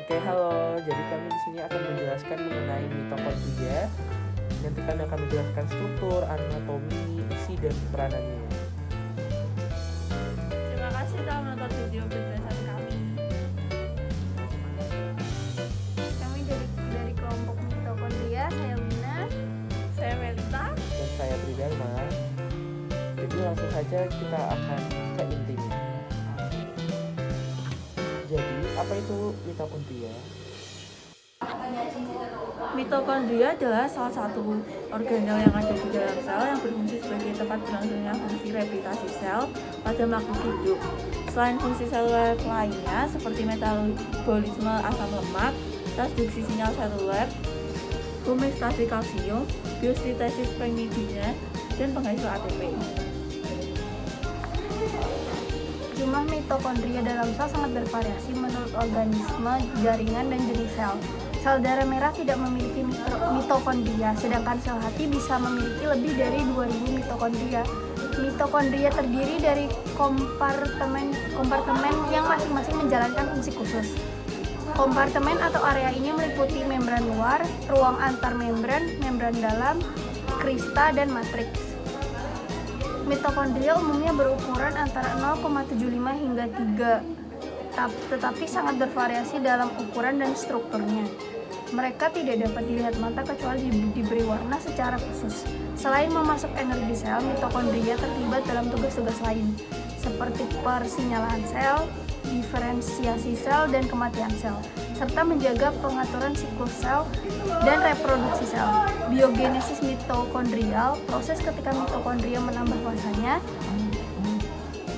Oke, halo. Jadi kami di sini akan menjelaskan mengenai mitokondria. Nanti kami akan menjelaskan struktur, anatomi, isi, dan peranannya. Terima kasih telah menonton video penjelasan kami. Kami dari kelompok mitokondria, saya Lina. Saya Melita. Dan saya Tridharma. Jadi langsung saja kita akan ke intinya. Jadi, apa itu mitokondria? Mitokondria adalah salah satu organel yang ada di dalam sel yang berfungsi sebagai tempat berlangsungnya fungsi replikasi sel pada makhluk hidup. Selain fungsi seluler lainnya seperti metabolisme asam lemak, transduksi sinyal seluler, homeostasi kalsium, biosintesis pyrimidina, dan penghasil ATP. Jumlah mitokondria dalam sel sangat bervariasi menurut organisme, jaringan, dan jenis sel. Sel darah merah tidak memiliki mitokondria, sedangkan sel hati bisa memiliki lebih dari 2000 mitokondria. Mitokondria terdiri dari kompartemen yang masing-masing menjalankan fungsi khusus. Kompartemen atau area ini meliputi membran luar, ruang antar membran, membran dalam, krista, dan matriks. Mitokondria umumnya berukuran antara 0,75 hingga 3, tetapi sangat bervariasi dalam ukuran dan strukturnya. Mereka tidak dapat dilihat mata kecuali diberi warna secara khusus. Selain memasuk energi sel, mitokondria terlibat dalam tugas-tugas lain, seperti persinyalan sel, diferensiasi sel, dan kematian sel, serta menjaga pengaturan siklus sel dan reproduksi sel. Biogenesis mitokondrial, proses ketika mitokondria menambah masanya,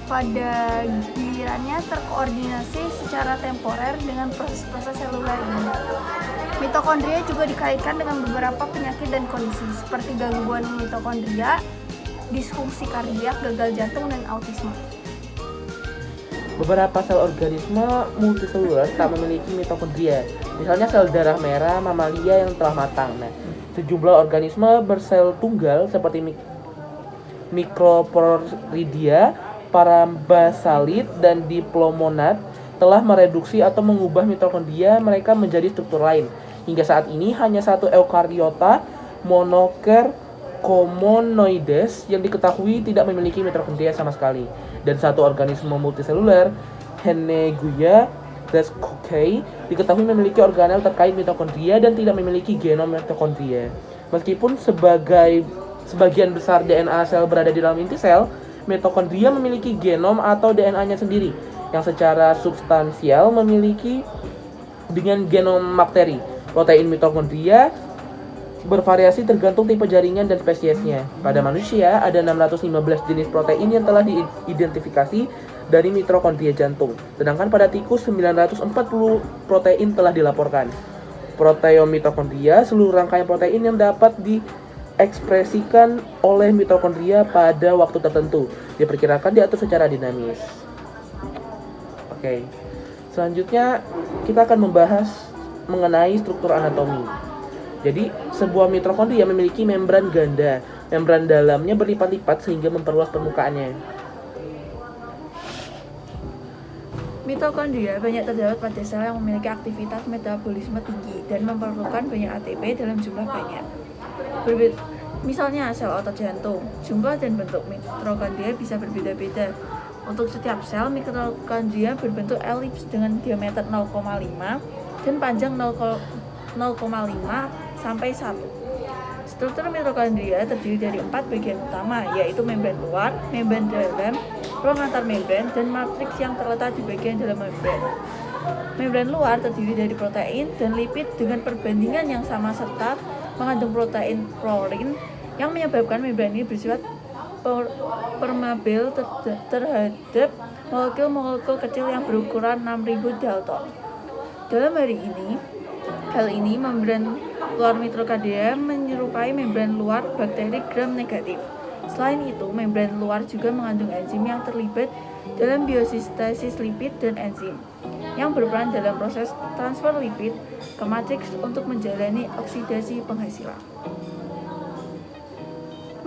pada gilirannya terkoordinasi secara temporer dengan proses-proses seluler ini. Mitokondria juga dikaitkan dengan beberapa penyakit dan kondisi, seperti gangguan mitokondria, disfungsi kardiak, gagal jantung, dan autisme. Beberapa sel organisme multiseluler tak memiliki mitokondria. Misalnya sel darah merah mamalia yang telah matang. Sejumlah organisme bersel tunggal seperti Microporidia, Parambasalit, dan Diplomonad telah mereduksi atau mengubah mitokondria mereka menjadi struktur lain. Hingga saat ini hanya satu eukariota monoker Comonoides yang diketahui tidak memiliki mitokondria sama sekali, dan satu organisme multiseluler Henneguia Descoquei diketahui memiliki organel terkait mitokondria dan tidak memiliki genom mitokondria. Meskipun sebagian besar DNA sel berada di dalam inti sel, mitokondria memiliki genom atau DNA-nya sendiri yang secara substansial memiliki dengan genom bakteri. Protein mitokondria bervariasi tergantung tipe jaringan dan spesiesnya. Pada manusia, ada 615 jenis protein yang telah diidentifikasi dari mitokondria jantung. Sedangkan pada tikus, 940 protein telah dilaporkan. Proteomitokondria, seluruh rangkaian protein yang dapat diekspresikan oleh mitokondria pada waktu tertentu, diperkirakan diatur secara dinamis. Oke. Selanjutnya, kita akan membahas mengenai struktur anatomi. Jadi, sebuah mitokondria memiliki membran ganda. Membran dalamnya berlipat-lipat sehingga memperluas permukaannya. Mitokondria banyak terdapat pada sel yang memiliki aktivitas metabolisme tinggi dan memerlukan banyak ATP dalam jumlah banyak. Misalnya sel otot jantung, jumlah dan bentuk mitokondria bisa berbeda-beda. Untuk setiap sel, mitokondria berbentuk elips dengan diameter 0,5 dan panjang 0,5 sampai 1. Struktur mitokondria terdiri dari 4 bagian utama, yaitu membran luar, membran dalam, ruang antar membran, dan matriks yang terletak di bagian dalam membran. Membran luar terdiri dari protein dan lipid dengan perbandingan yang sama serta mengandung protein protein yang menyebabkan membran ini bersifat permeabel terhadap molekul-molekul kecil yang berukuran 6000 Dalton. Dalam hal ini membran luar mitokondria menyerupai membran luar bakteri gram negatif. Selain itu, membran luar juga mengandung enzim yang terlibat dalam biosintesis lipid dan enzim yang berperan dalam proses transfer lipid ke matriks untuk menjalani oksidasi penghasilan.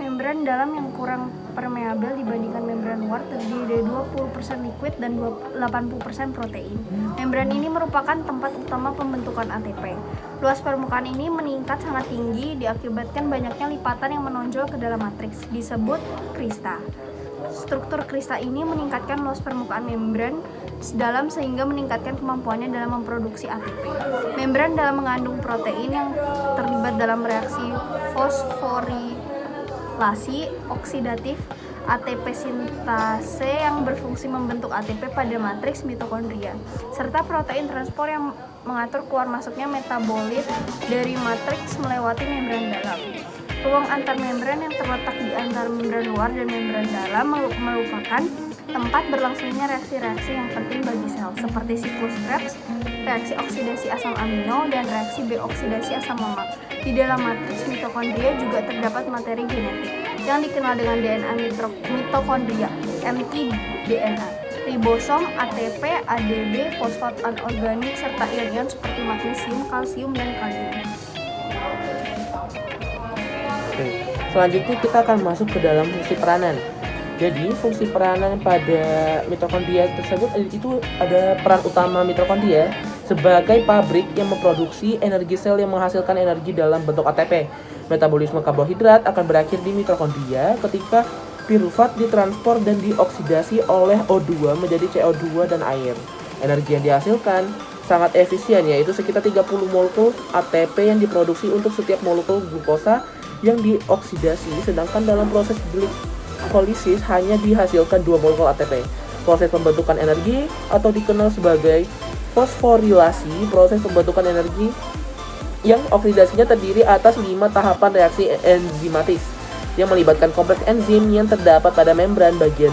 Membran dalam yang kurang permeabel dibandingkan membran luar terdiri dari 20% liquid dan 80% protein. Membran ini merupakan tempat utama pembentukan ATP. Luas permukaan ini meningkat sangat tinggi diakibatkan banyaknya lipatan yang menonjol ke dalam matriks, disebut krista. Struktur krista ini meningkatkan luas permukaan membran dalam sehingga meningkatkan kemampuannya dalam memproduksi ATP. Membran dalam mengandung protein yang terlibat dalam reaksi fosforilasi oksidatif ATP sintase yang berfungsi membentuk ATP pada matriks mitokondria, serta protein transport yang mengatur keluar masuknya metabolit dari matriks melewati membran dalam. Ruang antar membran yang terletak di antara membran luar dan membran dalam merupakan tempat berlangsungnya reaksi-reaksi yang penting bagi sel, seperti siklus Krebs, reaksi oksidasi asam amino, dan reaksi deoksidasi asam lemak. Di dalam matriks mitokondria juga terdapat materi genetik yang dikenal dengan DNA mitokondria, mtDNA, ribosom, ATP, ADP, fosfat anorganik, serta ion-ion seperti magnesium, kalsium, dan kalium. Oke, selanjutnya kita akan masuk ke dalam fungsi peranan. Jadi fungsi peranan pada mitokondria tersebut itu ada peran utama mitokondria sebagai pabrik yang memproduksi energi sel yang menghasilkan energi dalam bentuk ATP. Metabolisme karbohidrat akan berakhir di mitokondria ketika pirufat ditransport dan dioksidasi oleh O2 menjadi CO2 dan air. Energi yang dihasilkan sangat efisien, yaitu sekitar 30 molekul ATP yang diproduksi untuk setiap molekul glukosa yang dioksidasi, sedangkan dalam proses glikolisis hanya dihasilkan 2 molekul ATP. Proses pembentukan energi atau dikenal sebagai fosforilasi, proses pembentukan energi yang oksidasinya terdiri atas 5 tahapan reaksi enzimatis yang melibatkan kompleks enzim yang terdapat pada membran bagian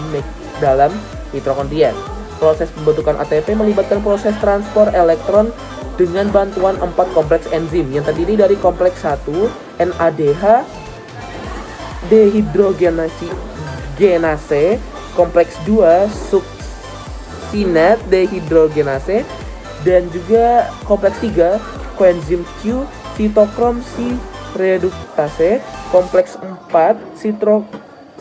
dalam mitokondria. Proses pembentukan ATP melibatkan proses transport elektron dengan bantuan 4 kompleks enzim yang terdiri dari kompleks 1 NADH dehidrogenase, kompleks 2 succinate dehidrogenase, dan juga kompleks 3 koenzim Q sitokrom C reduktase, kompleks 4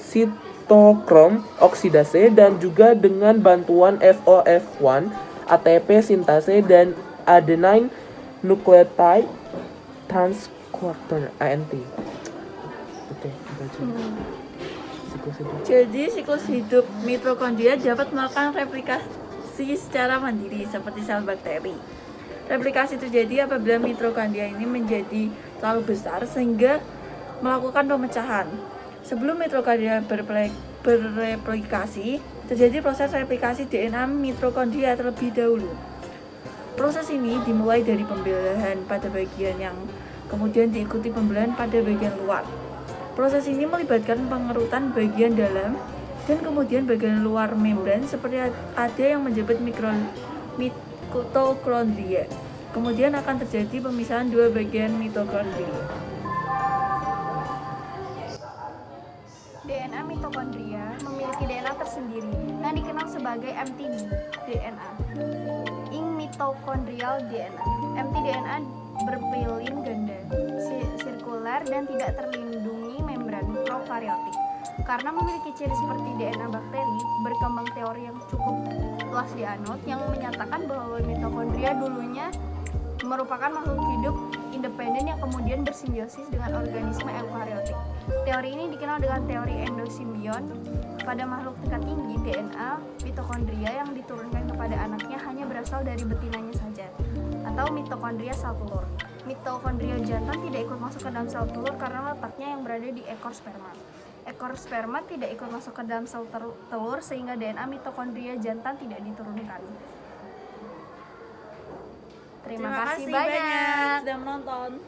sitokrom oksidase, dan juga dengan bantuan FOF1 ATP sintase dan adenine nucleotide transporter ANT. Oke, Jadi siklus hidup mitokondria dapat melakukan replikasi secara mandiri seperti sel bakteri. Replikasi terjadi apabila mitokondria ini menjadi terlalu besar sehingga melakukan pemecahan. Sebelum mitokondria berreplikasi, terjadi proses replikasi DNA mitokondria terlebih dahulu. Proses ini dimulai dari pembelahan pada bagian yang kemudian diikuti pembelahan pada bagian luar. Proses ini melibatkan pengerutan bagian dalam dan kemudian bagian luar membran seperti ada yang menjabat mitokondria. Kemudian akan terjadi pemisahan dua bagian mitokondria. DNA mitokondria memiliki DNA tersendiri yang dikenal sebagai mtDNA, mitochondrial DNA. mtDNA berpilin ganda, sirkuler, dan tidak terlindungi membran prokariotik. Karena memiliki ciri seperti DNA bakteri, berkembang teori yang cukup luas dianut yang menyatakan bahwa mitokondria dulunya merupakan makhluk hidup independen yang kemudian bersimbiosis dengan organisme eukariotik. Teori ini dikenal dengan teori endosimbion. Pada makhluk tingkat tinggi, DNA mitokondria yang diturunkan kepada anaknya hanya berasal dari betinanya saja, atau mitokondria sel telur. Mitokondria jantan tidak ikut masuk ke dalam sel telur karena letaknya yang berada di ekor sperma. Ekor sperma tidak ikut masuk ke dalam sel telur sehingga DNA mitokondria jantan tidak diturunkan. Terima kasih banyak sudah menonton.